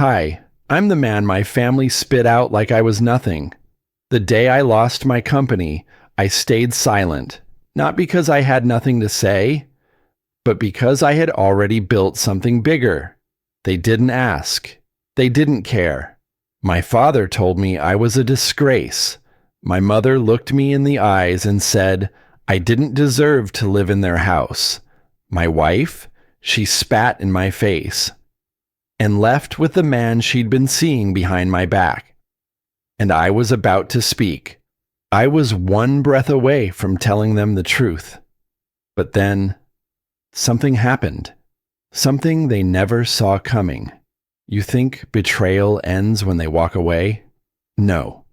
Hi, I'm the man my family spit out like I was nothing. The day I lost my company, I stayed silent, not because I had nothing to say, but because I had already built something bigger. They didn't ask. They didn't care. My father told me I was a disgrace. My mother looked me in the eyes and said I didn't deserve to live in their house. My wife, she spat in my face and left with the man she'd been seeing behind my back. And I was about to speak. I was one breath away from telling them the truth. But then, something happened. Something they never saw coming. You think betrayal ends when they walk away? No.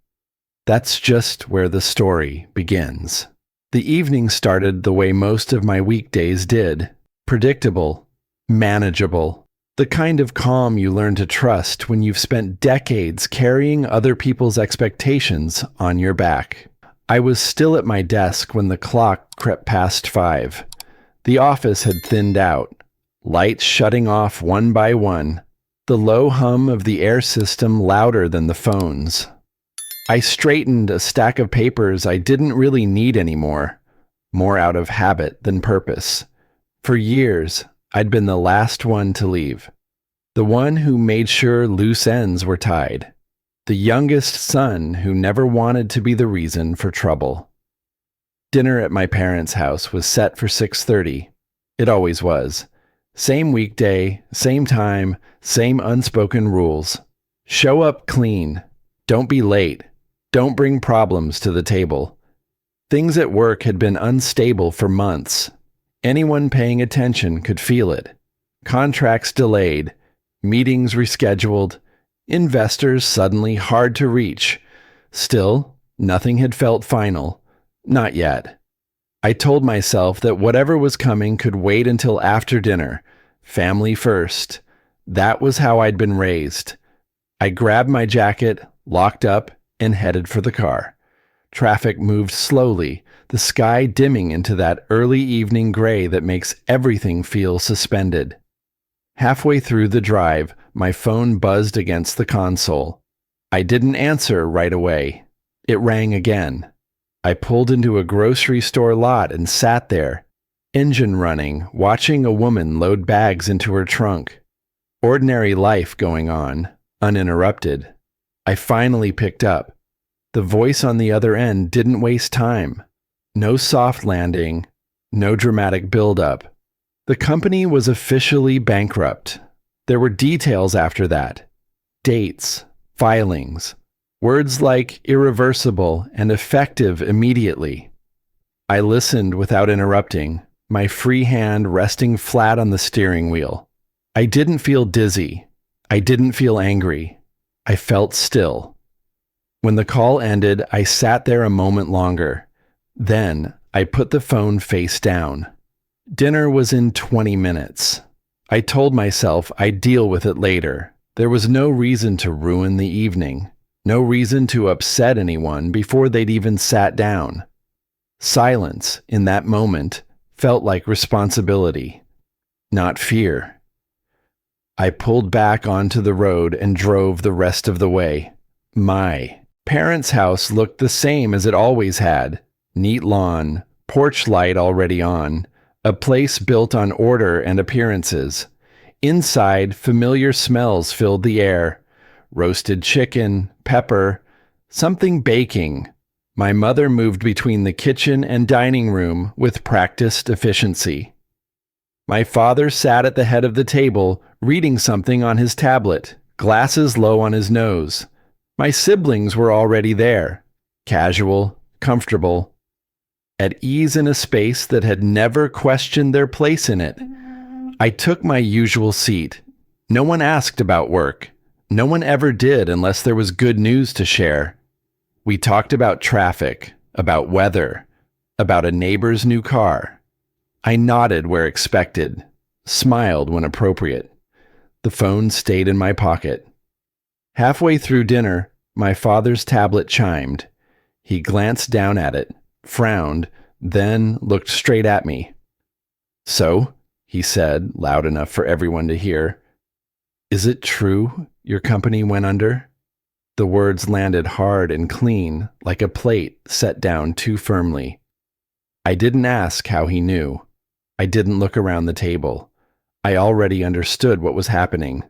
That's just where the story begins. The evening started the way most of my weekdays did. Predictable, manageable. The kind of calm you learn to trust when you've spent decades carrying other people's expectations on your back. I was still at my desk when the clock crept past 5. The office had thinned out, lights shutting off one by one, the low hum of the air system louder than the phones. I straightened a stack of papers I didn't really need anymore, more out of habit than purpose. For years, I'd been the last one to leave, the one who made sure loose ends were tied, the youngest son who never wanted to be the reason for trouble. Dinner at my parents' house was set for 6:30. It always was. Same weekday, same time, same unspoken rules. Show up clean. Don't be late. Don't bring problems to the table. Things at work had been unstable for months. Anyone paying attention could feel it. Contracts delayed, meetings rescheduled, investors suddenly hard to reach. Still, nothing had felt final. Not yet. I told myself that whatever was coming could wait until after dinner. Family first. That was how I'd been raised. I grabbed my jacket, locked up, and headed for the car. Traffic moved slowly, the sky dimming into that early evening gray that makes everything feel suspended. Halfway through the drive, my phone buzzed against the console. I didn't answer right away. It rang again. I pulled into a grocery store lot and sat there, engine running, watching a woman load bags into her trunk. Ordinary life going on, uninterrupted. I finally picked up. The voice on the other end didn't waste time. No soft landing, no dramatic build-up. The company was officially bankrupt. There were details after that. Dates, filings, words like irreversible and effective immediately. I listened without interrupting, my free hand resting flat on the steering wheel. I didn't feel dizzy. I didn't feel angry. I felt still. When the call ended, I sat there a moment longer. Then, I put the phone face down. Dinner was in 20 minutes. I told myself I'd deal with it later. There was no reason to ruin the evening. No reason to upset anyone before they'd even sat down. Silence, in that moment, felt like responsibility, not fear. I pulled back onto the road and drove the rest of the way. My parents' house looked the same as it always had. Neat lawn, porch light already on, a place built on order and appearances. Inside, familiar smells filled the air. Roasted chicken, pepper, something baking. My mother moved between the kitchen and dining room with practiced efficiency. My father sat at the head of the table, reading something on his tablet, glasses low on his nose. My siblings were already there, casual, comfortable, at ease in a space that had never questioned their place in it. I took my usual seat. No one asked about work. No one ever did unless there was good news to share. We talked about traffic, about weather, about a neighbor's new car. I nodded where expected, smiled when appropriate. The phone stayed in my pocket. Halfway through dinner, my father's tablet chimed. He glanced down at it, frowned, then looked straight at me. "So," he said, loud enough for everyone to hear, "is it true? Your company went under? The words landed hard and clean, like a plate set down too firmly. I didn't ask how he knew. I didn't look around the table. I already understood what was happening.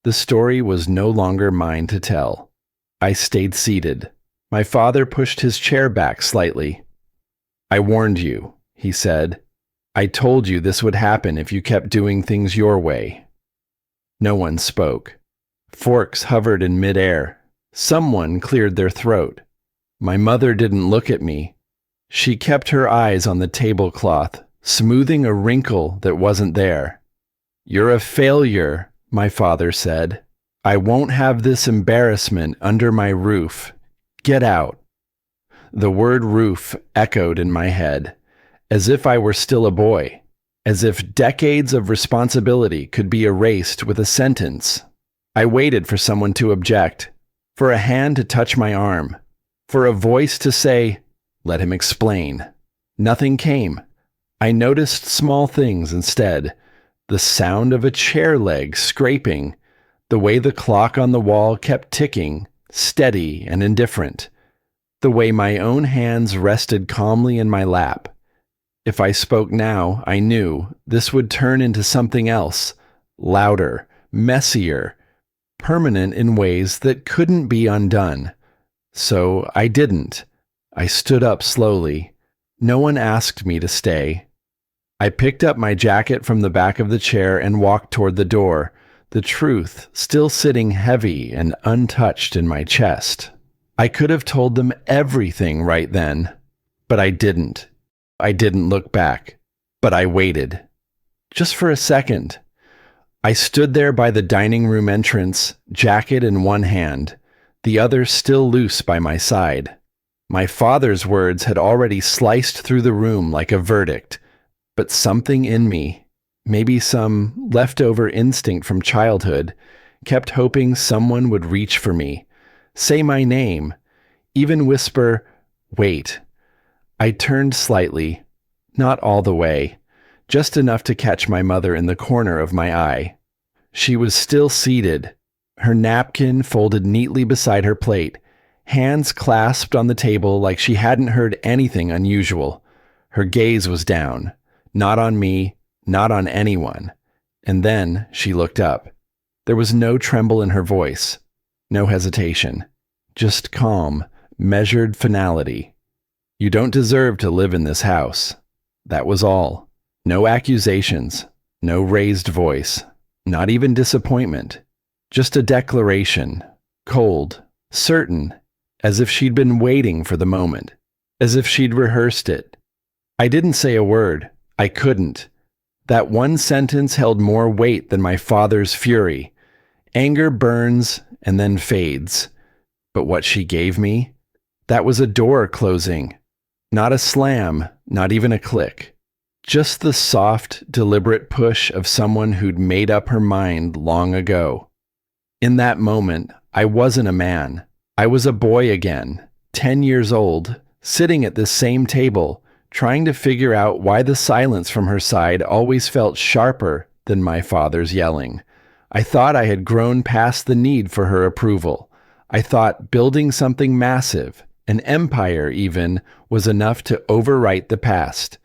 The story was no longer mine to tell. I stayed seated. My father pushed his chair back slightly. I warned you, he said. I told you this would happen if you kept doing things your way. No one spoke. Forks hovered in midair. Someone cleared their throat. My mother didn't look at me. She kept her eyes on the tablecloth, smoothing a wrinkle that wasn't there. You're a failure, my father said. I won't have this embarrassment under my roof. Get out. The word roof echoed in my head, as if I were still a boy, as if decades of responsibility could be erased with a sentence. I waited for someone to object, for a hand to touch my arm, for a voice to say, "Let him explain." Nothing came. I noticed small things instead. The sound of a chair leg scraping, the way the clock on the wall kept ticking, steady and indifferent, the way my own hands rested calmly in my lap. If I spoke now, I knew this would turn into something else, louder, messier, permanent in ways that couldn't be undone. So I didn't. I stood up slowly. No one asked me to stay. I picked up my jacket from the back of the chair and walked toward the door, the truth still sitting heavy and untouched in my chest. I could have told them everything right then, but I didn't. I didn't look back, but I waited. Just for a second. I stood there by the dining room entrance, jacket in one hand, the other still loose by my side. My father's words had already sliced through the room like a verdict, but something in me, maybe some leftover instinct from childhood, kept hoping someone would reach for me, say my name, even whisper, "Wait." I turned slightly, not all the way, just enough to catch my mother in the corner of my eye. She was still seated, her napkin folded neatly beside her plate, hands clasped on the table like she hadn't heard anything unusual. Her gaze was down, not on me, not on anyone. And then she looked up. There was no tremble in her voice, no hesitation, just calm, measured finality. "You don't deserve to live in this house." That was all. No accusations, no raised voice, not even disappointment. Just a declaration, cold, certain, as if she'd been waiting for the moment, as if she'd rehearsed it. I didn't say a word. I couldn't. That one sentence held more weight than my father's fury. Anger burns and then fades. But what she gave me? That was a door closing. Not a slam, not even a click. Just the soft, deliberate push of someone who'd made up her mind long ago. In that moment, I wasn't a man. I was a boy again, 10 years old, sitting at this same table, trying to figure out why the silence from her side always felt sharper than my father's yelling. I thought I had grown past the need for her approval. I thought building something massive, an empire even, was enough to overwrite the past.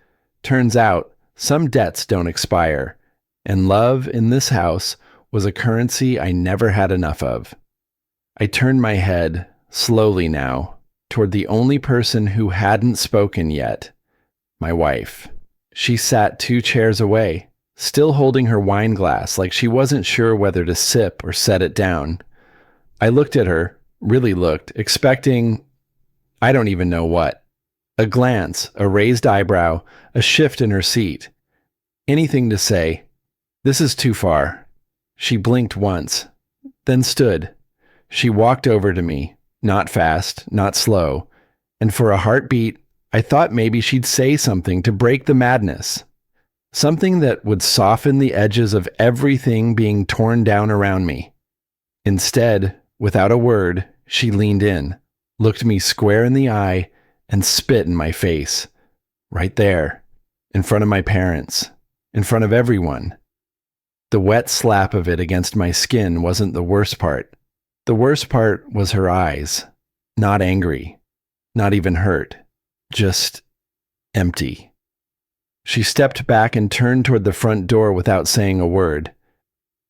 Turns out, some debts don't expire, and love in this house was a currency I never had enough of. I turned my head, slowly now, toward the only person who hadn't spoken yet, my wife. She sat 2 chairs away, still holding her wine glass like she wasn't sure whether to sip or set it down. I looked at her, really looked, expecting, I don't even know what. A glance, a raised eyebrow, a shift in her seat. Anything to say, "This is too far." She blinked once, then stood. She walked over to me, not fast, not slow, and for a heartbeat, I thought maybe she'd say something to break the madness. Something that would soften the edges of everything being torn down around me. Instead, without a word, she leaned in, looked me square in the eye, and spit in my face. Right there, in front of my parents, in front of everyone. The wet slap of it against my skin wasn't the worst part. The worst part was her eyes. Not angry, not even hurt, just empty. She stepped back and turned toward the front door without saying a word.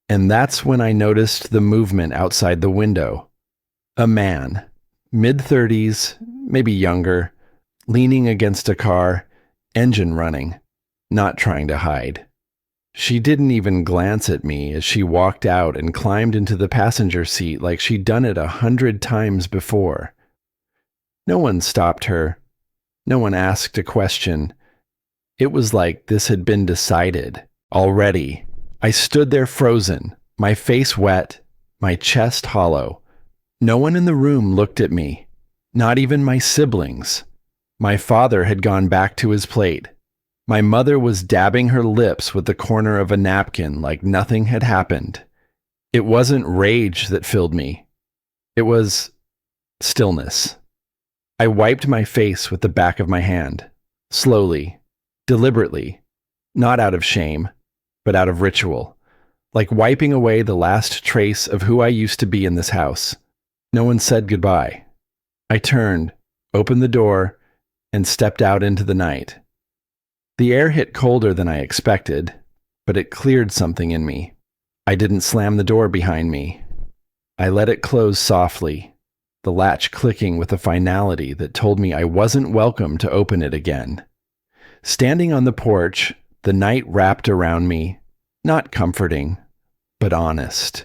And that's when I noticed the movement outside the window. A man, mid-30s, maybe younger, leaning against a car, engine running, not trying to hide. She didn't even glance at me as she walked out and climbed into the passenger seat like she'd done it 100 times before. No one stopped her. No one asked a question. It was like this had been decided already. I stood there frozen, my face wet, my chest hollow. No one in the room looked at me, not even my siblings. My father had gone back to his plate. My mother was dabbing her lips with the corner of a napkin like nothing had happened. It wasn't rage that filled me. It was stillness. I wiped my face with the back of my hand, slowly, deliberately, not out of shame, but out of ritual, like wiping away the last trace of who I used to be in this house. No one said goodbye. I turned, opened the door, and stepped out into the night. The air hit colder than I expected, but it cleared something in me. I didn't slam the door behind me. I let it close softly, the latch clicking with a finality that told me I wasn't welcome to open it again. Standing on the porch, the night wrapped around me, not comforting, but honest.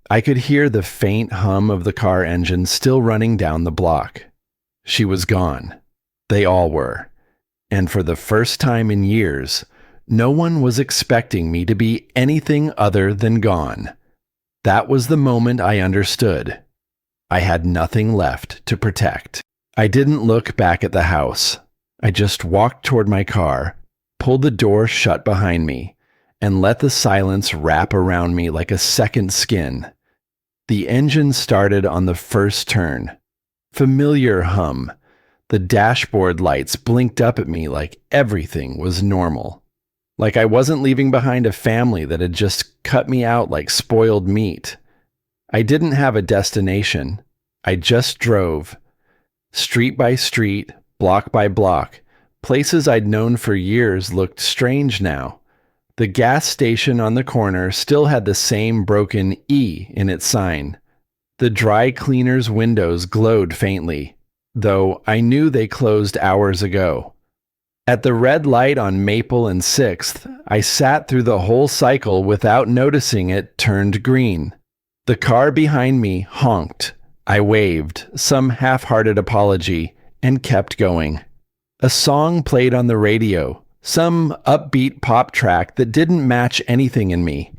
I could hear the faint hum of the car engine still running down the block. She was gone. They all were. And for the first time in years, no one was expecting me to be anything other than gone. That was the moment I understood. I had nothing left to protect. I didn't look back at the house. I just walked toward my car, pulled the door shut behind me, and let the silence wrap around me like a second skin. The engine started on the first turn. Familiar hum. The dashboard lights blinked up at me like everything was normal. Like I wasn't leaving behind a family that had just cut me out like spoiled meat. I didn't have a destination. I just drove. Street by street, block by block. Places I'd known for years looked strange now. The gas station on the corner still had the same broken E in its sign. The dry cleaner's windows glowed faintly, though I knew they closed hours ago. At the red light on Maple and 6th, I sat through the whole cycle without noticing it turned green. The car behind me honked. I waved, some half-hearted apology, and kept going. A song played on the radio, some upbeat pop track that didn't match anything in me.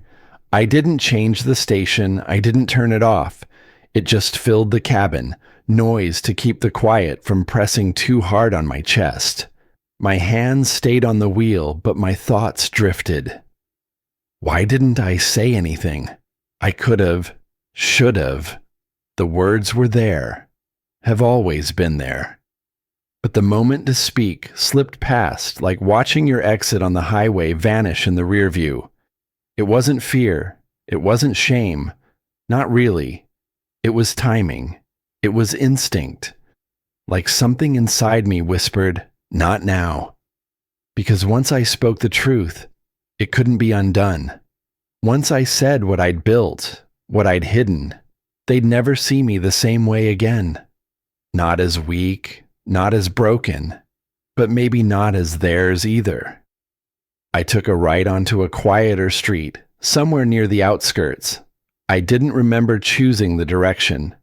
I didn't change the station, I didn't turn it off. It just filled the cabin, noise to keep the quiet from pressing too hard on my chest. My hands stayed on the wheel, but my thoughts drifted. Why didn't I say anything? I could have, should have. The words were there, have always been there. But the moment to speak slipped past like watching your exit on the highway vanish in the rear view. It wasn't fear. It wasn't shame. Not really. It was timing. It was instinct. Like something inside me whispered, "Not now." Because once I spoke the truth, it couldn't be undone. Once I said what I'd built, what I'd hidden, they'd never see me the same way again. Not as weak, not as broken, but maybe not as theirs either. I took a right onto a quieter street, somewhere near the outskirts. I didn't remember choosing the direction.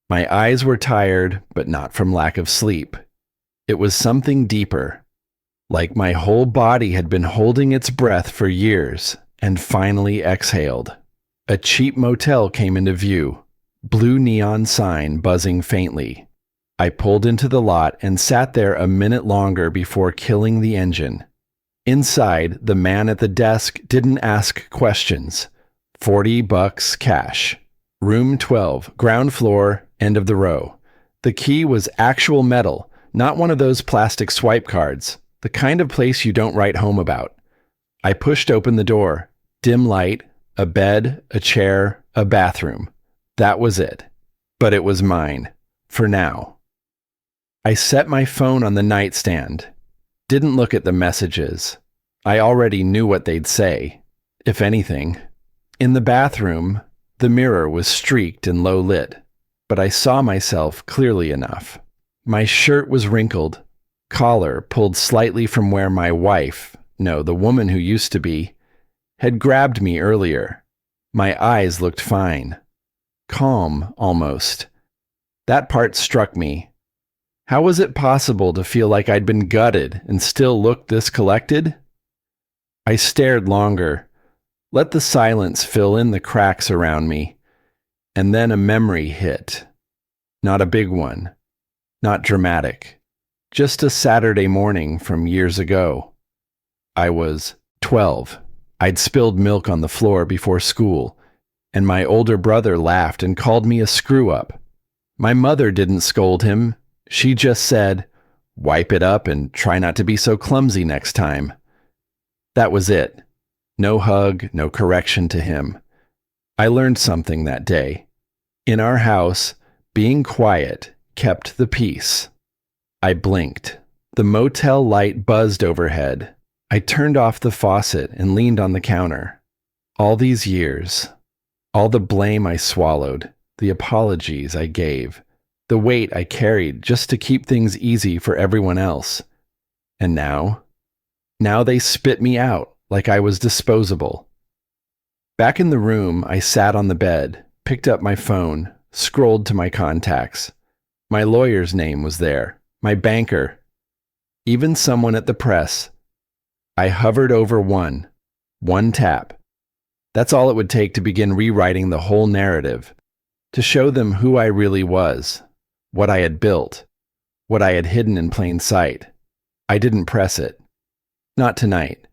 My eyes were tired, but not from lack of sleep. It was something deeper, like my whole body had been holding its breath for years and finally exhaled. A cheap motel came into view, blue neon sign buzzing faintly. I pulled into the lot and sat there a minute longer before killing the engine. Inside, the man at the desk didn't ask questions. $40 cash. Room 12, ground floor, end of the row. The key was actual metal, not one of those plastic swipe cards, the kind of place you don't write home about. I pushed open the door, Dim light, a bed, a chair, a bathroom. That was it. But it was mine. For now. I set my phone on the nightstand. Didn't look at the messages. I already knew what they'd say, if anything. In the bathroom, the mirror was streaked and low lit, but I saw myself clearly enough. My shirt was wrinkled, collar pulled slightly from where my wife, no, the woman who used to be, had grabbed me earlier. My eyes looked fine. Calm, almost. That part struck me. How was it possible to feel like I'd been gutted and still look this collected? I stared longer, let the silence fill in the cracks around me, and then a memory hit. Not a big one, not dramatic, just a Saturday morning from years ago. I was 12. I'd spilled milk on the floor before school, and my older brother laughed and called me a screw-up. My mother didn't scold him. She just said, "Wipe it up and try not to be so clumsy next time." That was it. No hug, no correction to him. I learned something that day. In our house, being quiet kept the peace. I blinked. The motel light buzzed overhead. I turned off the faucet and leaned on the counter. All these years, all the blame I swallowed, the apologies I gave, the weight I carried just to keep things easy for everyone else. And now they spit me out like I was disposable. Back in the room, I sat on the bed, picked up my phone, scrolled to my contacts. My lawyer's name was there, my banker, even someone at the press. I hovered over one tap. That's all it would take to begin rewriting the whole narrative, to show them who I really was, what I had built, what I had hidden in plain sight. I didn't press it. Not tonight.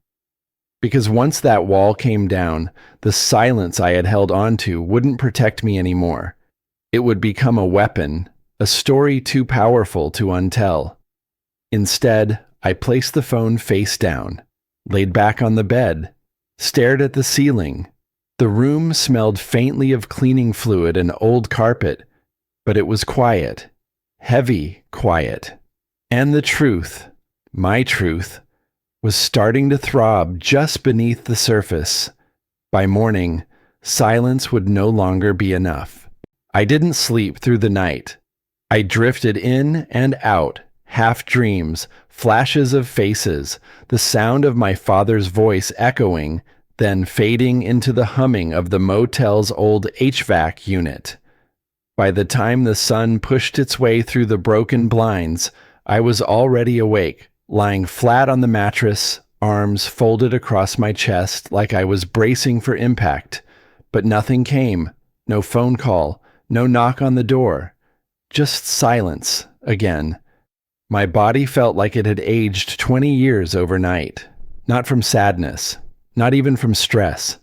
Because once that wall came down, the silence I had held onto wouldn't protect me anymore. It would become a weapon, a story too powerful to untell. Instead, I placed the phone face down, laid back on the bed, stared at the ceiling. The room smelled faintly of cleaning fluid and old carpet, but it was quiet, heavy quiet. And the truth, my truth, was starting to throb just beneath the surface. By morning, silence would no longer be enough. I didn't sleep through the night. I drifted in and out, half dreams, flashes of faces, the sound of my father's voice echoing, then fading into the humming of the motel's old HVAC unit. By the time the sun pushed its way through the broken blinds, I was already awake, lying flat on the mattress, arms folded across my chest like I was bracing for impact. But nothing came, no phone call, no knock on the door. Just silence, again. My body felt like it had aged 20 years overnight. Not from sadness, not even from stress.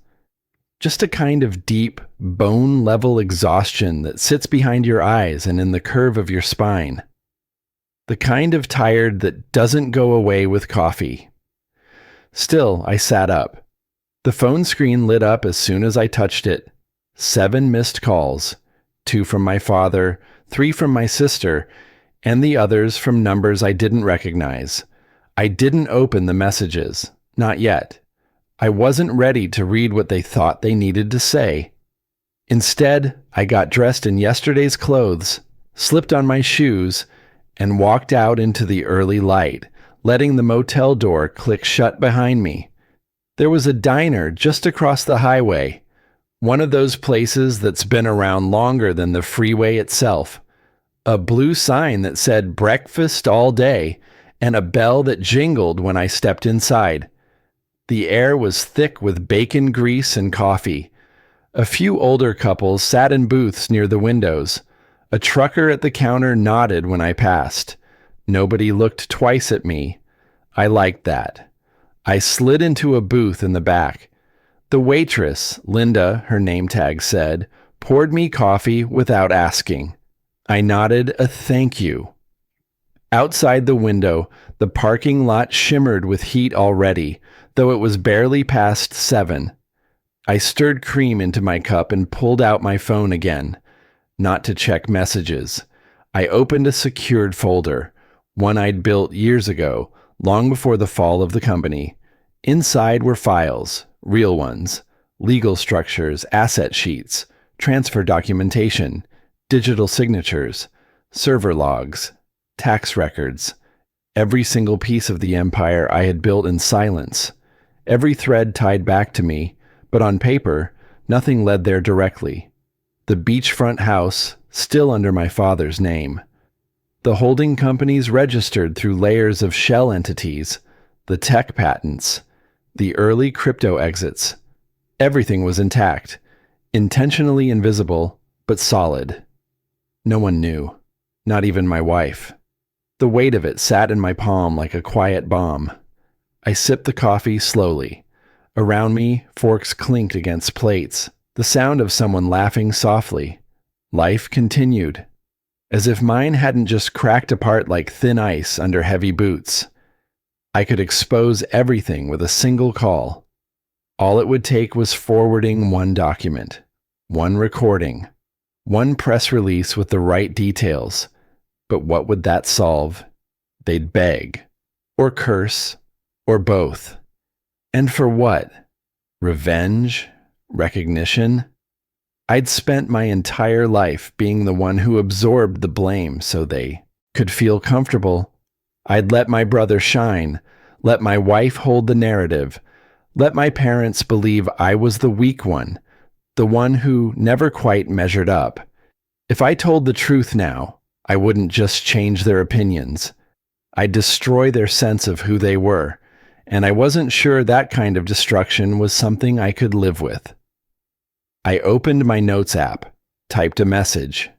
Just a kind of deep, bone-level exhaustion that sits behind your eyes and in the curve of your spine. The kind of tired that doesn't go away with coffee. Still, I sat up. The phone screen lit up as soon as I touched it. 7 missed calls, 2 from my father, 3 from my sister, and the others from numbers I didn't recognize. I didn't open the messages, not yet. I wasn't ready to read what they thought they needed to say. Instead, I got dressed in yesterday's clothes, slipped on my shoes, and walked out into the early light, letting the motel door click shut behind me. There was a diner just across the highway, one of those places that's been around longer than the freeway itself. A blue sign that said breakfast all day, and a bell that jingled when I stepped inside. The air was thick with bacon grease and coffee. A few older couples sat in booths near the windows. A trucker at the counter nodded when I passed. Nobody looked twice at me. I liked that. I slid into a booth in the back. The waitress, Linda, her name tag said, poured me coffee without asking. I nodded a thank you. Outside the window, the parking lot shimmered with heat already, though it was barely past 7. I stirred cream into my cup and pulled out my phone again, not to check messages. I opened a secured folder, one I'd built years ago, long before the fall of the company. Inside were files, real ones, legal structures, asset sheets, transfer documentation, digital signatures, server logs, tax records, every single piece of the empire I had built in silence, every thread tied back to me, but on paper, nothing led there directly. The beachfront house, still under my father's name. The holding companies registered through layers of shell entities, the tech patents, the early crypto exits. Everything was intact, intentionally invisible, but solid. No one knew, not even my wife. The weight of it sat in my palm like a quiet bomb. I sipped the coffee slowly. Around me, forks clinked against plates, the sound of someone laughing softly. Life continued, as if mine hadn't just cracked apart like thin ice under heavy boots. I could expose everything with a single call. All it would take was forwarding one document, one recording, one press release with the right details. But what would that solve? They'd beg, or curse, or both. And for what? Revenge? Recognition? I'd spent my entire life being the one who absorbed the blame so they could feel comfortable. I'd let my brother shine, let my wife hold the narrative, let my parents believe I was the weak one, the one who never quite measured up. If I told the truth now, I wouldn't just change their opinions. I'd destroy their sense of who they were, and I wasn't sure that kind of destruction was something I could live with. I opened my notes app, typed a message.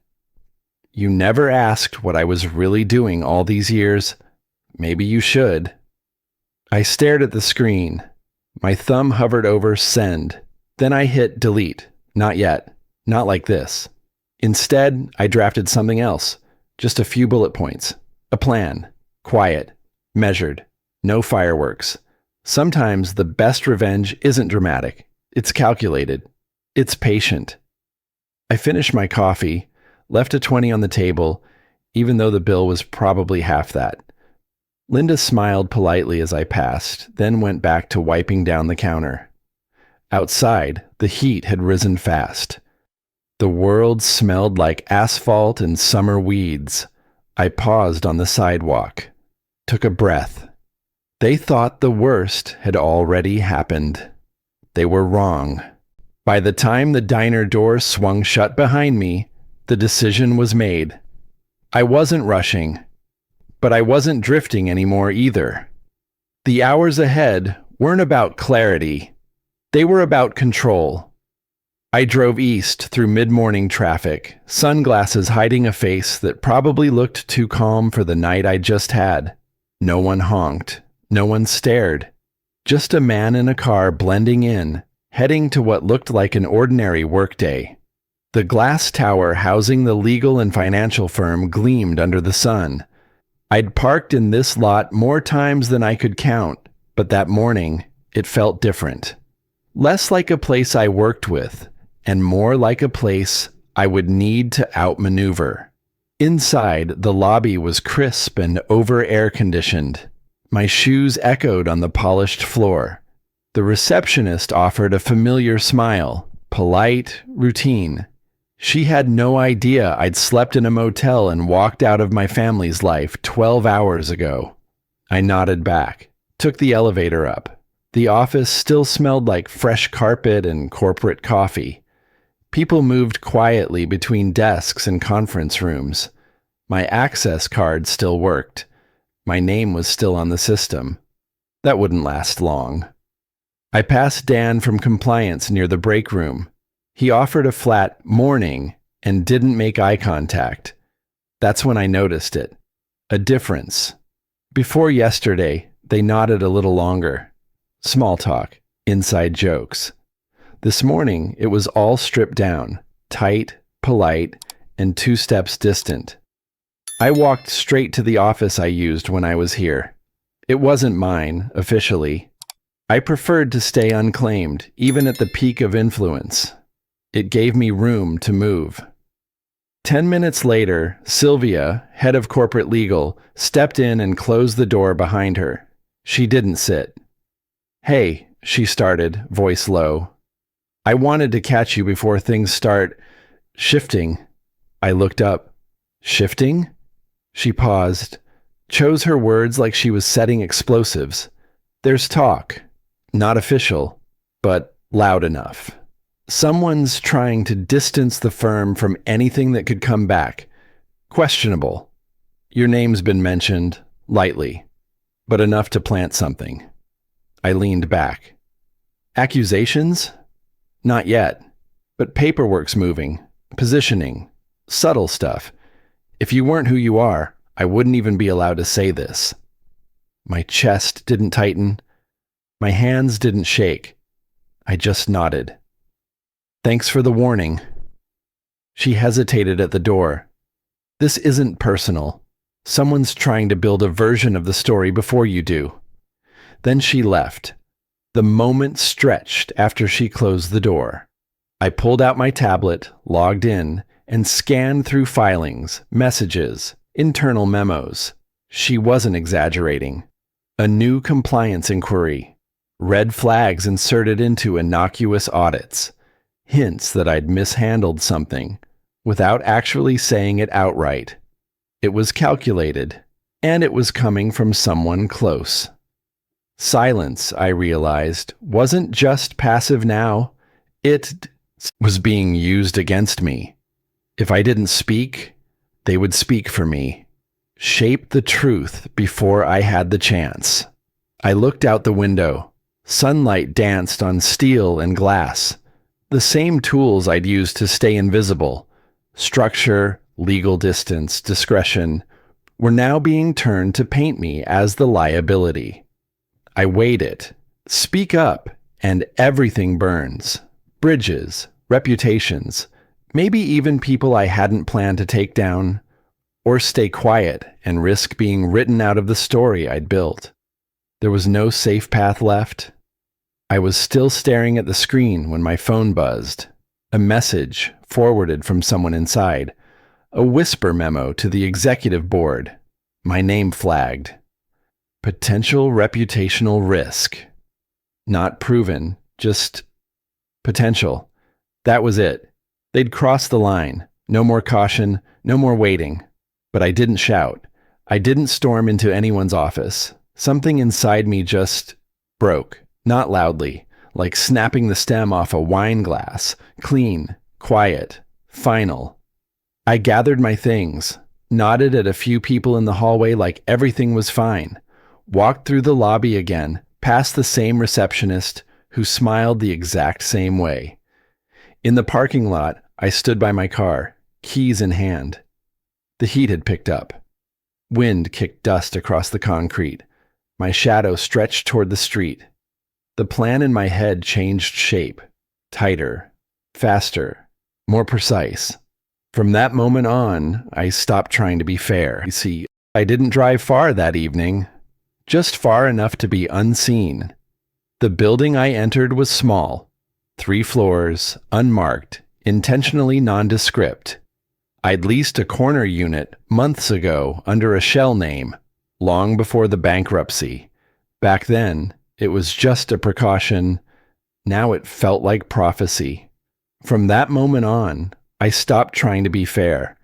You never asked what I was really doing all these years. Maybe you should. I stared at the screen. My thumb hovered over send. Then I hit delete. Not yet. Not like this. Instead, I drafted something else. Just a few bullet points. A plan. Quiet. Measured. No fireworks. Sometimes the best revenge isn't dramatic. It's calculated. It's patient. I finished my coffee, left a 20 on the table, even though the bill was probably half that. Linda smiled politely as I passed, then went back to wiping down the counter. Outside, the heat had risen fast. The world smelled like asphalt and summer weeds. I paused on the sidewalk, took a breath. They thought the worst had already happened. They were wrong. By the time the diner door swung shut behind me, the decision was made. I wasn't rushing, but I wasn't drifting anymore either. The hours ahead weren't about clarity. They were about control. I drove east through mid-morning traffic, sunglasses hiding a face that probably looked too calm for the night I just had. No one honked. No one stared. Just a man in a car blending in, heading to what looked like an ordinary workday. The glass tower housing the legal and financial firm gleamed under the sun. I'd parked in this lot more times than I could count, but that morning, it felt different. Less like a place I worked with, and more like a place I would need to outmaneuver. Inside, the lobby was crisp and over-air-conditioned. My shoes echoed on the polished floor. The receptionist offered a familiar smile, polite, routine. She had no idea I'd slept in a motel and walked out of my family's life 12 hours ago. I nodded back, took the elevator up. The office still smelled like fresh carpet and corporate coffee. People moved quietly between desks and conference rooms. My access card still worked. My name was still on the system. That wouldn't last long. I passed Dan from compliance near the break room. He offered a flat morning and didn't make eye contact. That's when I noticed it. A difference. Before yesterday, they nodded a little longer. Small talk, inside jokes. This morning, it was all stripped down, tight, polite, and 2 steps distant. I walked straight to the office I used when I was here. It wasn't mine, officially. I preferred to stay unclaimed, even at the peak of influence. It gave me room to move. 10 minutes later, Sylvia, head of corporate legal, stepped in and closed the door behind her. She didn't sit. "Hey," she started, voice low. "I wanted to catch you before things start shifting." I looked up. "Shifting?" She paused, chose her words like she was setting explosives. "There's talk. Not official, but loud enough. Someone's trying to distance the firm from anything that could come back. Questionable. Your name's been mentioned, lightly, but enough to plant something." I leaned back. "Accusations? Not yet, but paperwork's moving, positioning, subtle stuff. If you weren't who you are, I wouldn't even be allowed to say this." My chest didn't tighten. My hands didn't shake. I just nodded. "Thanks for the warning." She hesitated at the door. "This isn't personal. Someone's trying to build a version of the story before you do." Then she left. The moment stretched after she closed the door. I pulled out my tablet, logged in, and scanned through filings, messages, internal memos. She wasn't exaggerating. A new compliance inquiry. Red flags inserted into innocuous audits. Hints that I'd mishandled something, without actually saying it outright. It was calculated, and it was coming from someone close. Silence, I realized, wasn't just passive now. It was being used against me. If I didn't speak, they would speak for me. Shape the truth before I had the chance. I looked out the window. Sunlight danced on steel and glass. The same tools I'd used to stay invisible, structure, legal distance, discretion, were now being turned to paint me as the liability. I weighed it. Speak up, and everything burns. Bridges, reputations, maybe even people I hadn't planned to take down, or stay quiet and risk being written out of the story I'd built. There was no safe path left. I was still staring at the screen when my phone buzzed. A message forwarded from someone inside. A whisper memo to the executive board. My name flagged. Potential reputational risk. Not proven, just potential. That was it. They'd crossed the line. No more caution, no more waiting. But I didn't shout. I didn't storm into anyone's office. Something inside me just broke, not loudly, like snapping the stem off a wine glass. Clean, quiet, final. I gathered my things, nodded at a few people in the hallway like everything was fine. Walked through the lobby again, past the same receptionist who smiled the exact same way. In the parking lot, I stood by my car, keys in hand. The heat had picked up. Wind kicked dust across the concrete. My shadow stretched toward the street. The plan in my head changed shape. Tighter, faster, more precise. From that moment on, I stopped trying to be fair. You see, I didn't drive far that evening. Just far enough to be unseen. The building I entered was small, 3 floors, unmarked, intentionally nondescript. I'd leased a corner unit months ago under a shell name, long before the bankruptcy. Back then, it was just a precaution. Now it felt like prophecy. From that moment on, I stopped trying to be fair.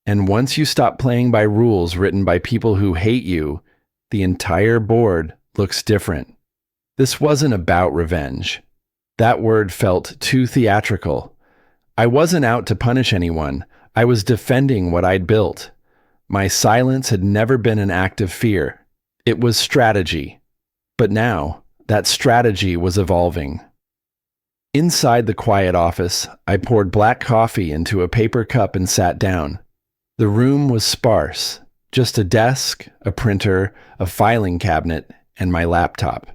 And once you stop playing by rules written by people who hate you, the entire board looks different. This wasn't about revenge. That word felt too theatrical. I wasn't out to punish anyone. I was defending what I'd built. My silence had never been an act of fear. It was strategy. But now, that strategy was evolving. Inside the quiet office, I poured black coffee into a paper cup and sat down. The room was sparse. Just a desk, a printer, a filing cabinet, and my laptop.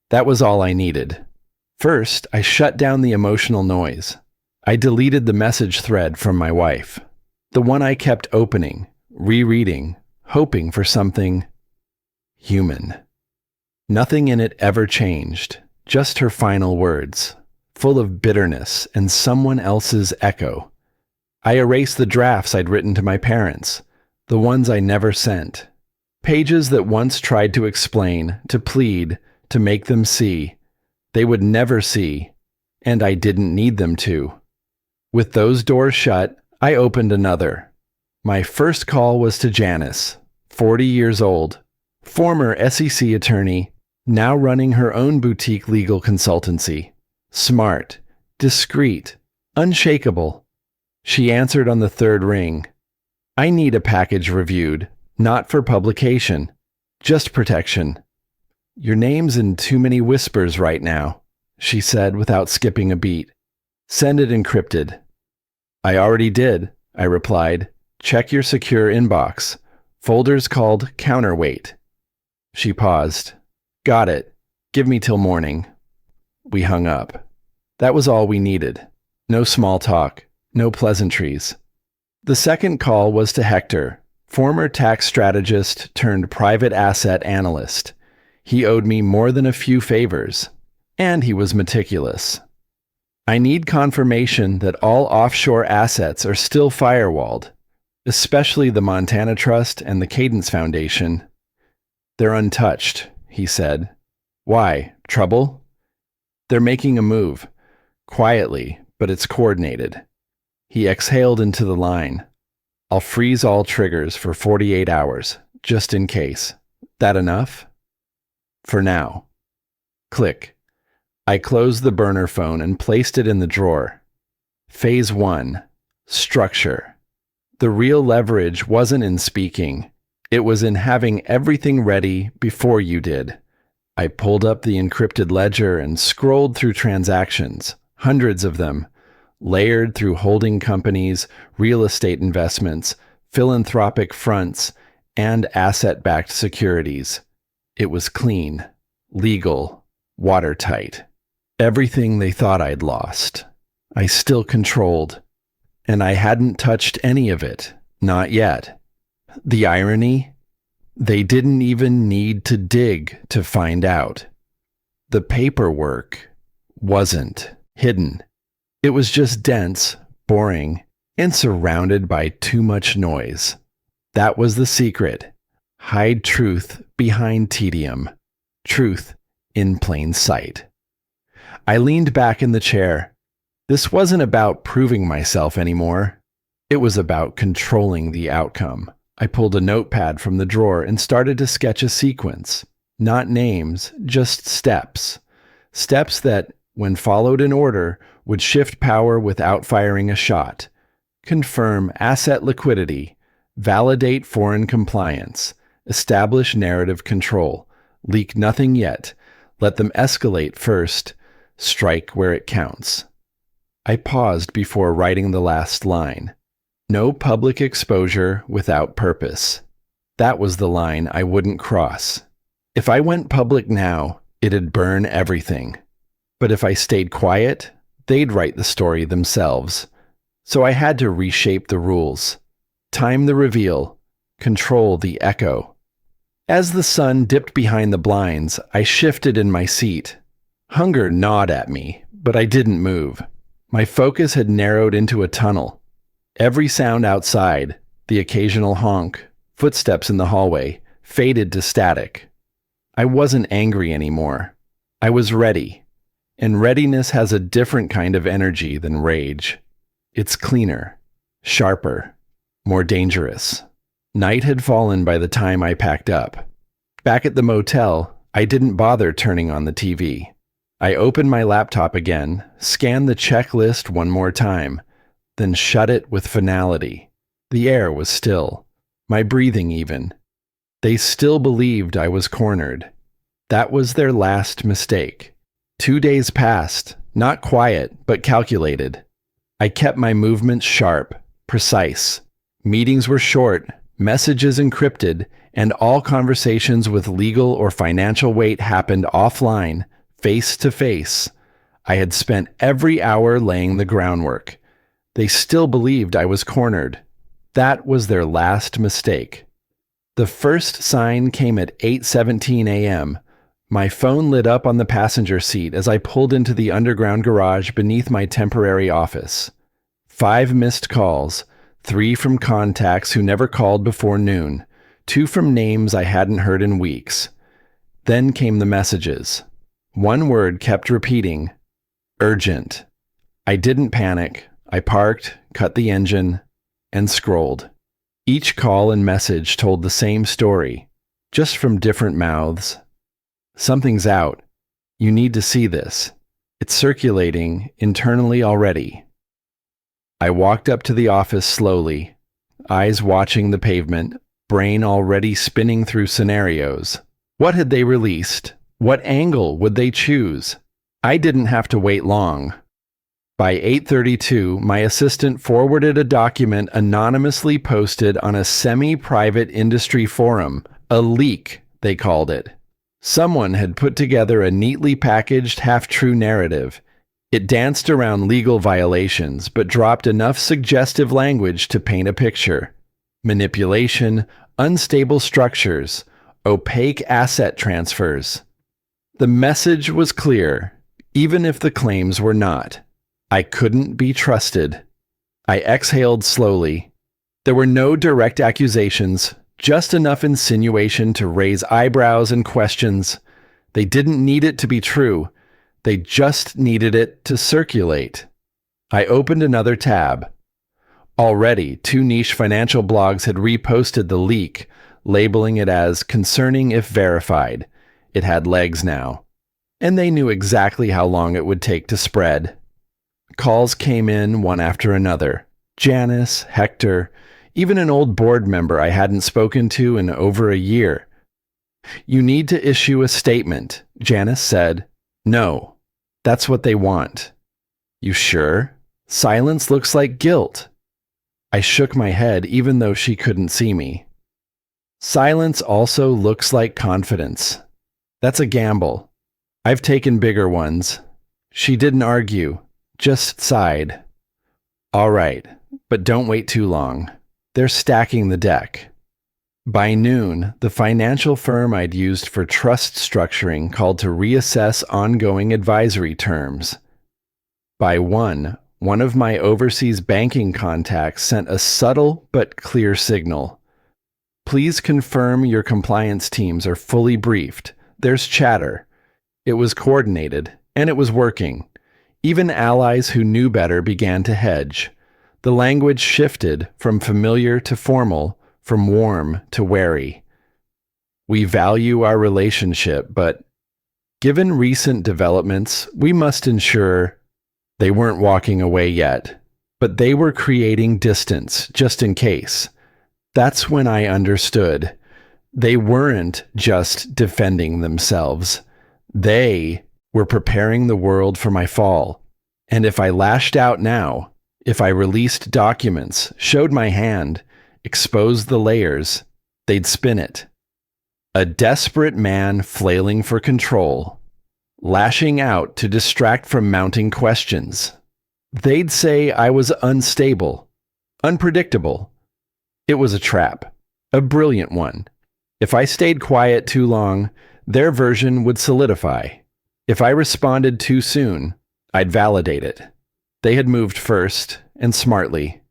That was all I needed. First, I shut down the emotional noise. I deleted the message thread from my wife. The one I kept opening, rereading, hoping for something human. Nothing in it ever changed, just her final words, full of bitterness and someone else's echo. I erased the drafts I'd written to my parents, the ones I never sent. Pages that once tried to explain, to plead, to make them see. They would never see, and I didn't need them to. With those doors shut, I opened another. My first call was to Janice, 40 years old, former SEC attorney, now running her own boutique legal consultancy. Smart, discreet, unshakable. She answered on the third ring. I need a package reviewed, not for publication, just protection. Your name's in too many whispers right now, she said without skipping a beat. Send it encrypted. I already did, I replied. Check your secure inbox. Folder's called Counterweight. She paused. Got it. Give me till morning. We hung up. That was all we needed. No small talk. No pleasantries. The second call was to Hector, former tax strategist turned private asset analyst. He owed me more than a few favors, and he was meticulous. I need confirmation that all offshore assets are still firewalled, especially the Montana Trust and the Cadence Foundation. They're untouched, he said. Why? Trouble? They're making a move. Quietly, but it's coordinated. He exhaled into the line. I'll freeze all triggers for 48 hours, just in case. That enough? For now. Click. I closed the burner phone and placed it in the drawer. Phase 1. Structure. The real leverage wasn't in speaking. It was in having everything ready before you did. I pulled up the encrypted ledger and scrolled through transactions, hundreds of them, layered through holding companies, real estate investments, philanthropic fronts, and asset-backed securities. It was clean, legal, watertight. Everything they thought I'd lost, I still controlled, and I hadn't touched any of it, not yet. The irony? They didn't even need to dig to find out. The paperwork wasn't hidden. It was just dense, boring, and surrounded by too much noise. That was the secret. Hide truth behind tedium. Truth in plain sight. I leaned back in the chair. This wasn't about proving myself anymore. It was about controlling the outcome. I pulled a notepad from the drawer and started to sketch a sequence. Not names, just steps. Steps that, when followed in order, would shift power without firing a shot. Confirm asset liquidity. Validate foreign compliance. Establish narrative control. Leak nothing yet. Let them escalate first. Strike where it counts. I paused before writing the last line. No public exposure without purpose. That was the line I wouldn't cross. If I went public now, it'd burn everything. But if I stayed quiet, they'd write the story themselves. So I had to reshape the rules. Time the reveal. Control the echo. As the sun dipped behind the blinds, I shifted in my seat. Hunger gnawed at me, but I didn't move. My focus had narrowed into a tunnel. Every sound outside, the occasional honk, footsteps in the hallway, faded to static. I wasn't angry anymore. I was ready. And readiness has a different kind of energy than rage. It's cleaner, sharper, more dangerous. Night had fallen by the time I packed up. Back at the motel, I didn't bother turning on the TV. I opened my laptop again, scanned the checklist one more time, then shut it with finality. The air was still, my breathing even. They still believed I was cornered. That was their last mistake. 2 days passed, not quiet, but calculated. I kept my movements sharp, precise. Meetings were short, messages encrypted, and all conversations with legal or financial weight happened offline, face to face. I had spent every hour laying the groundwork. They still believed I was cornered. That was their last mistake. The first sign came at 8:17 a.m., My phone lit up on the passenger seat as I pulled into the underground garage beneath my temporary office. 5 missed calls, 3 from contacts who never called before noon, 2 from names I hadn't heard in weeks. Then came the messages. One word kept repeating, urgent. I didn't panic. I parked, cut the engine, and scrolled. Each call and message told the same story, just from different mouths. Something's out. You need to see this. It's circulating internally already. I walked up to the office slowly, eyes watching the pavement, brain already spinning through scenarios. What had they released? What angle would they choose? I didn't have to wait long. By 8:32, my assistant forwarded a document anonymously posted on a semi-private industry forum, a leak, they called it. Someone had put together a neatly packaged half-true narrative. It danced around legal violations, but dropped enough suggestive language to paint a picture. Manipulation, unstable structures, opaque asset transfers. The message was clear, even if the claims were not. I couldn't be trusted. I exhaled slowly. There were no direct accusations, just enough insinuation to raise eyebrows and questions. They didn't need it to be true. They just needed it to circulate. I opened another tab. Already, 2 niche financial blogs had reposted the leak, labeling it as concerning if verified. It had legs now. And they knew exactly how long it would take to spread. Calls came in one after another. Janice, Hector, even an old board member I hadn't spoken to in over a year. You need to issue a statement, Janice said. No, that's what they want. You sure? Silence looks like guilt. I shook my head even though she couldn't see me. Silence also looks like confidence. That's a gamble. I've taken bigger ones. She didn't argue, just sighed. All right, but don't wait too long. They're stacking the deck. By noon, the financial firm I'd used for trust structuring called to reassess ongoing advisory terms. By 1, one of my overseas banking contacts sent a subtle but clear signal. Please confirm your compliance teams are fully briefed. There's chatter. It was coordinated, and it was working. Even allies who knew better began to hedge. The language shifted from familiar to formal, from warm to wary. We value our relationship, but given recent developments, we must ensure they weren't walking away yet, but they were creating distance just in case. That's when I understood. They weren't just defending themselves. They were preparing the world for my fall. And if I lashed out now, if I released documents, showed my hand, exposed the layers, they'd spin it. A desperate man flailing for control, lashing out to distract from mounting questions. They'd say I was unstable, unpredictable. It was a trap, a brilliant one. If I stayed quiet too long, their version would solidify. If I responded too soon, I'd validate it. They had moved first, and smartly.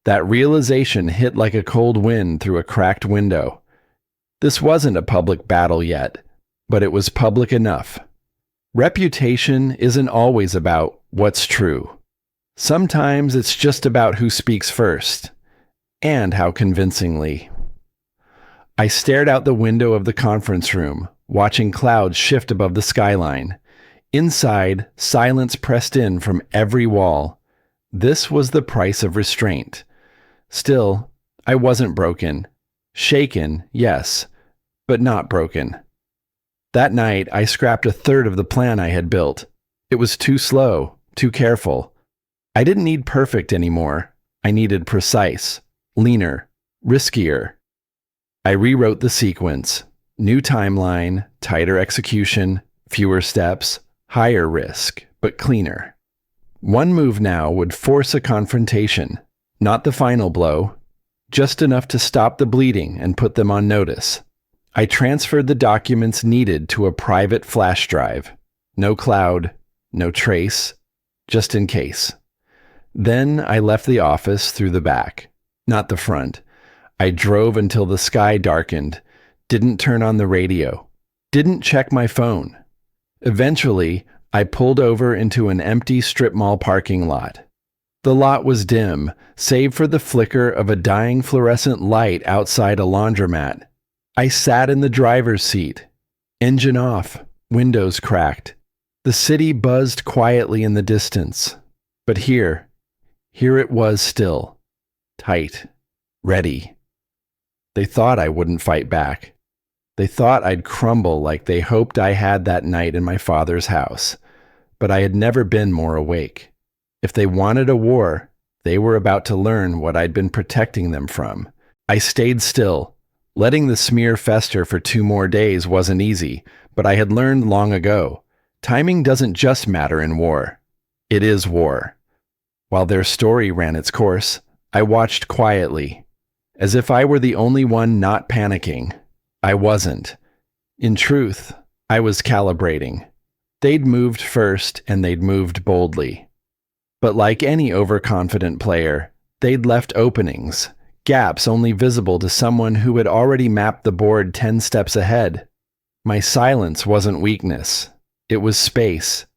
That realization hit like a cold wind through a cracked window. This wasn't a public battle yet, but it was public enough. Reputation isn't always about what's true. Sometimes it's just about who speaks first, and how convincingly. I stared out the window of the conference room, watching clouds shift above the skyline. Inside, silence pressed in from every wall. This was the price of restraint. Still, I wasn't broken. Shaken, yes, but not broken. That night, I scrapped a third of the plan I had built. It was too slow, too careful. I didn't need perfect anymore. I needed precise, leaner, riskier. I rewrote the sequence. New timeline, tighter execution, fewer steps, higher risk, but cleaner. One move now would force a confrontation, not the final blow, just enough to stop the bleeding and put them on notice. I transferred the documents needed to a private flash drive. No cloud, no trace, just in case. Then I left the office through the back, not the front. I drove until the sky darkened, didn't turn on the radio, didn't check my phone. Eventually, I pulled over into an empty strip mall parking lot. The lot was dim, save for the flicker of a dying fluorescent light outside a laundromat. I sat in the driver's seat. Engine off, windows cracked. The city buzzed quietly in the distance. But here it was still. Tight. Ready. They thought I wouldn't fight back. They thought I'd crumble like they hoped I had that night in my father's house. But I had never been more awake. If they wanted a war, they were about to learn what I'd been protecting them from. I stayed still. Letting the smear fester for 2 more days wasn't easy, but I had learned long ago. Timing doesn't just matter in war. It is war. While their story ran its course, I watched quietly, as if I were the only one not panicking. I wasn't. In truth, I was calibrating. They'd moved first, and they'd moved boldly. But like any overconfident player, they'd left openings, gaps only visible to someone who had already mapped the board 10 steps ahead. My silence wasn't weakness. It was space.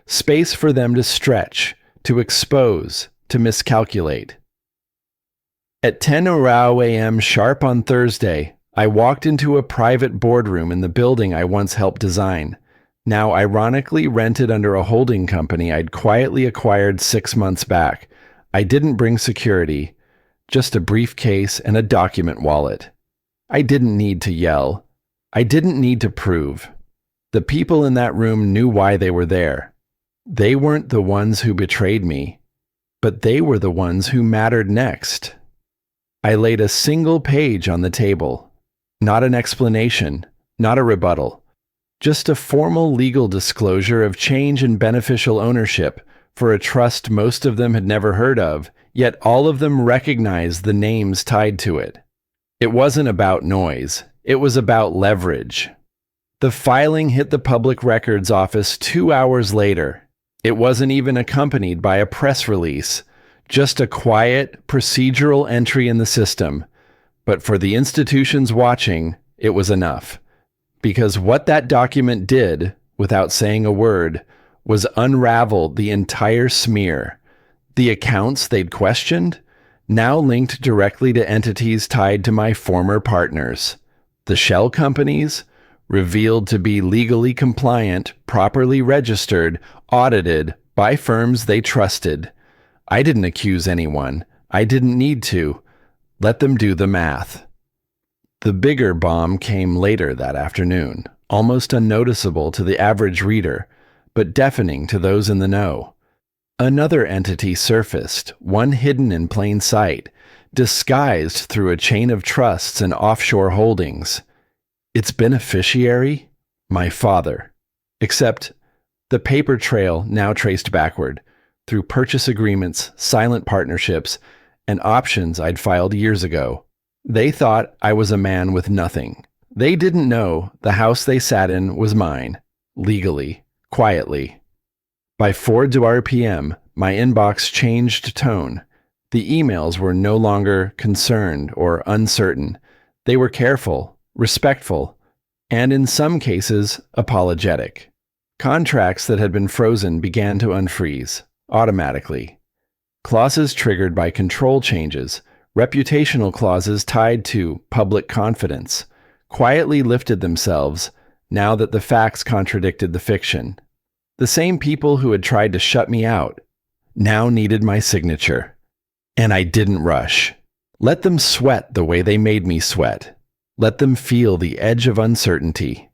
Space for them to stretch, to expose, to miscalculate. At 10:00 a.m. sharp on Thursday, I walked into a private boardroom in the building I once helped design, now ironically rented under a holding company I'd quietly acquired 6 months back. I didn't bring security, just a briefcase and a document wallet. I didn't need to yell. I didn't need to prove. The people in that room knew why they were there. They weren't the ones who betrayed me, but they were the ones who mattered next. I laid a single page on the table. Not an explanation, not a rebuttal. Just a formal legal disclosure of change in beneficial ownership for a trust most of them had never heard of, yet all of them recognized the names tied to it. It wasn't about noise. It was about leverage. The filing hit the Public Records Office 2 hours later. It wasn't even accompanied by a press release, just a quiet, procedural entry in the system. But for the institutions watching, it was enough. Because what that document did, without saying a word, was unravel the entire smear. The accounts they'd questioned, now linked directly to entities tied to my former partners. The shell companies, revealed to be legally compliant, properly registered, audited by firms they trusted. I didn't accuse anyone. I didn't need to. Let them do the math. The bigger bomb came later that afternoon, almost unnoticeable to the average reader, but deafening to those in the know. Another entity surfaced, one hidden in plain sight, disguised through a chain of trusts and offshore holdings. Its beneficiary? My father. Except the paper trail now traced backward, through purchase agreements, silent partnerships, and options I'd filed years ago. They thought I was a man with nothing. They didn't know the house they sat in was mine, legally, quietly. By 4 p.m., my inbox changed tone. The emails were no longer concerned or uncertain. They were careful, respectful, and in some cases, apologetic. Contracts that had been frozen began to unfreeze, automatically. Clauses triggered by control changes, reputational clauses tied to public confidence, quietly lifted themselves now that the facts contradicted the fiction. The same people who had tried to shut me out now needed my signature. And I didn't rush. Let them sweat the way they made me sweat. Let them feel the edge of uncertainty.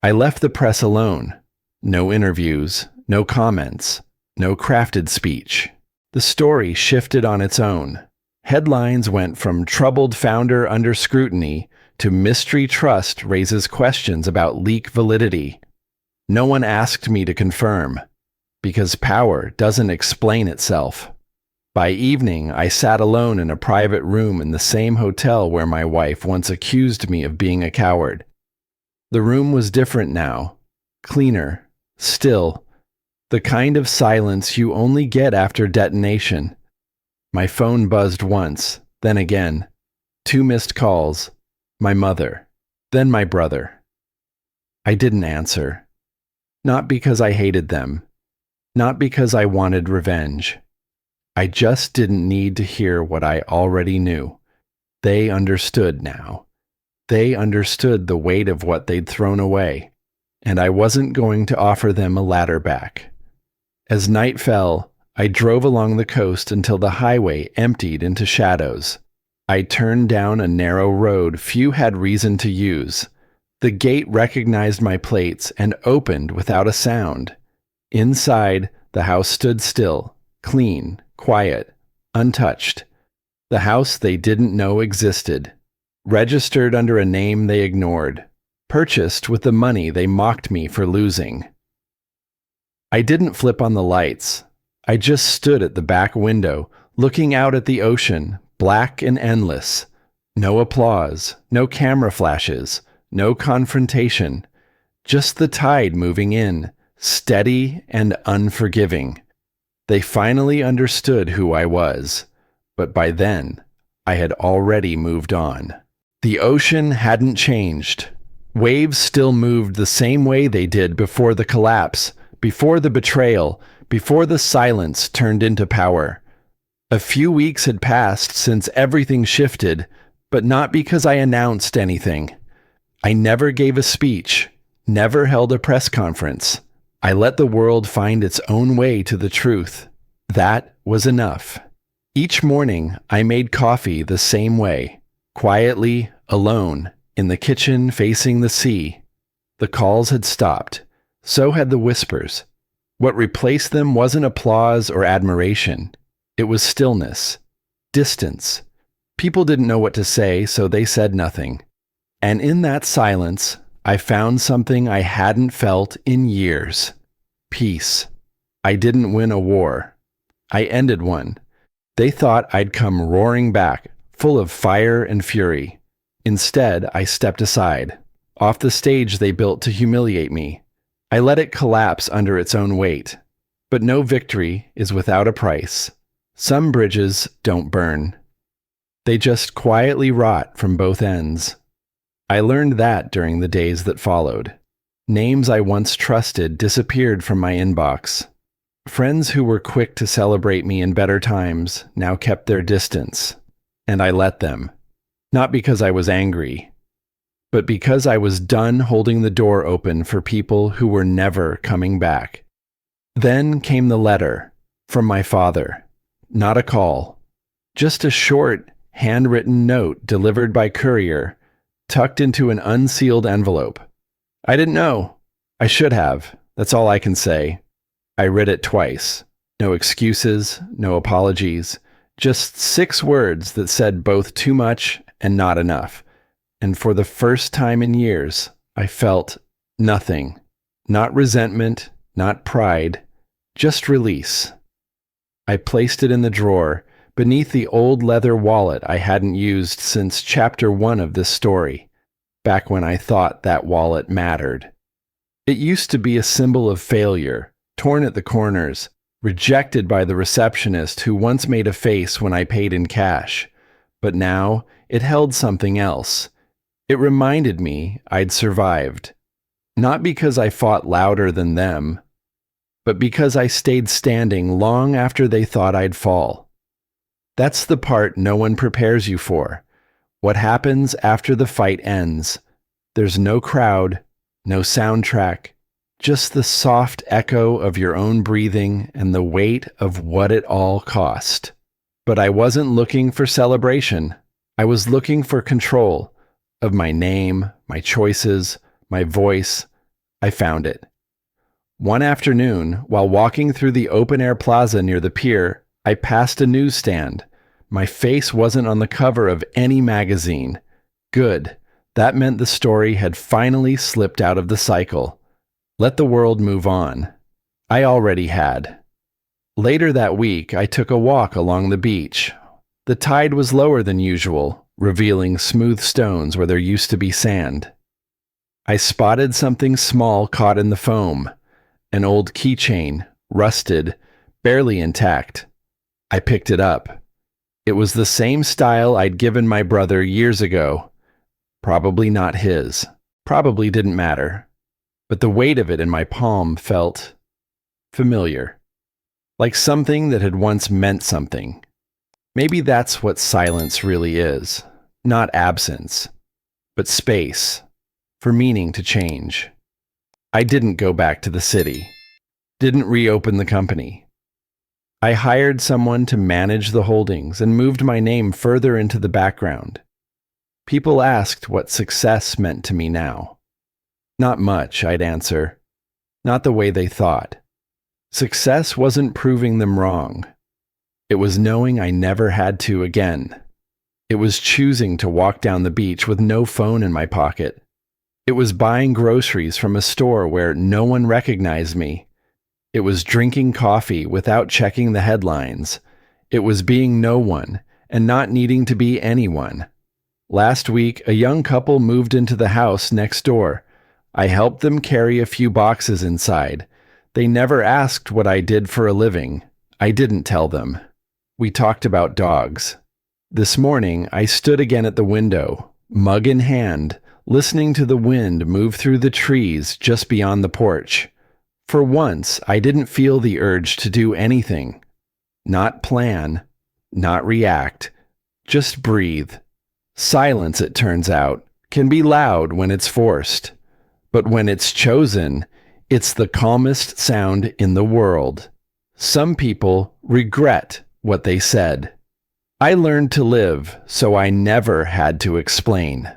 I left the press alone. No interviews, no comments, no crafted speech. The story shifted on its own. Headlines went from troubled founder under scrutiny to mystery trust raises questions about leak validity. No one asked me to confirm, because power doesn't explain itself. By evening, I sat alone in a private room in the same hotel where my wife once accused me of being a coward. The room was different now, cleaner, still, the kind of silence you only get after detonation. My phone buzzed once, then again. 2 missed calls. My mother, then my brother. I didn't answer. Not because I hated them. Not because I wanted revenge. I just didn't need to hear what I already knew. They understood now. They understood the weight of what they'd thrown away, and I wasn't going to offer them a ladder back. As night fell, I drove along the coast until the highway emptied into shadows. I turned down a narrow road few had reason to use. The gate recognized my plates and opened without a sound. Inside, the house stood still, clean, quiet, untouched. The house they didn't know existed. Registered under a name they ignored. Purchased with the money they mocked me for losing. I didn't flip on the lights. I just stood at the back window, looking out at the ocean, black and endless. No applause, no camera flashes, no confrontation. Just the tide moving in, steady and unforgiving. They finally understood who I was, but by then, I had already moved on. The ocean hadn't changed. Waves still moved the same way they did before the collapse, before the betrayal, before the silence turned into power. A few weeks had passed since everything shifted, but not because I announced anything. I never gave a speech, never held a press conference. I let the world find its own way to the truth. That was enough. Each morning, I made coffee the same way, quietly, alone, in the kitchen facing the sea. The calls had stopped. So had the whispers. What replaced them wasn't applause or admiration. It was stillness, distance. People didn't know what to say, so they said nothing. And in that silence, I found something I hadn't felt in years. Peace. I didn't win a war. I ended one. They thought I'd come roaring back, full of fire and fury. Instead, I stepped aside, off the stage they built to humiliate me. I let it collapse under its own weight. But no victory is without a price. Some bridges don't burn. They just quietly rot from both ends. I learned that during the days that followed. Names I once trusted disappeared from my inbox. Friends who were quick to celebrate me in better times now kept their distance, and I let them. Not because I was angry, but because I was done holding the door open for people who were never coming back. Then came the letter from my father. Not a call, just a short, handwritten note delivered by courier, tucked into an unsealed envelope. I didn't know. I should have. That's all I can say. I read it twice. No excuses, no apologies. Just 6 words that said both too much and not enough. And for the first time in years, I felt nothing. Not resentment, not pride, just release. I placed it in the drawer, beneath the old leather wallet I hadn't used since chapter 1 of this story, back when I thought that wallet mattered. It used to be a symbol of failure, torn at the corners, rejected by the receptionist who once made a face when I paid in cash. But now, it held something else. It reminded me I'd survived. Not because I fought louder than them, but because I stayed standing long after they thought I'd fall. That's the part no one prepares you for. What happens after the fight ends. There's no crowd, no soundtrack, just the soft echo of your own breathing and the weight of what it all cost. But I wasn't looking for celebration. I was looking for control of my name, my choices, my voice. I found it. One afternoon, while walking through the open-air plaza near the pier, I passed a newsstand. My face wasn't on the cover of any magazine. Good. That meant the story had finally slipped out of the cycle. Let the world move on. I already had. Later that week, I took a walk along the beach. The tide was lower than usual, revealing smooth stones where there used to be sand. I spotted something small caught in the foam, an old keychain, rusted, barely intact. I picked it up. It was the same style I'd given my brother years ago. Probably not his. Probably didn't matter. But the weight of it in my palm felt familiar. Like something that had once meant something. Maybe that's what silence really is. Not absence, but space for meaning to change. I didn't go back to the city. Didn't reopen the company. I hired someone to manage the holdings and moved my name further into the background. People asked what success meant to me now. Not much, I'd answer. Not the way they thought. Success wasn't proving them wrong. It was knowing I never had to again. It was choosing to walk down the beach with no phone in my pocket. It was buying groceries from a store where no one recognized me. It was drinking coffee without checking the headlines. It was being no one and not needing to be anyone. Last week, a young couple moved into the house next door. I helped them carry a few boxes inside. They never asked what I did for a living. I didn't tell them. We talked about dogs. This morning, I stood again at the window, mug in hand, listening to the wind move through the trees just beyond the porch. For once, I didn't feel the urge to do anything. Not plan, not react, just breathe. Silence, it turns out, can be loud when it's forced. But when it's chosen, it's the calmest sound in the world. Some people regret what they said. I learned to live so I never had to explain.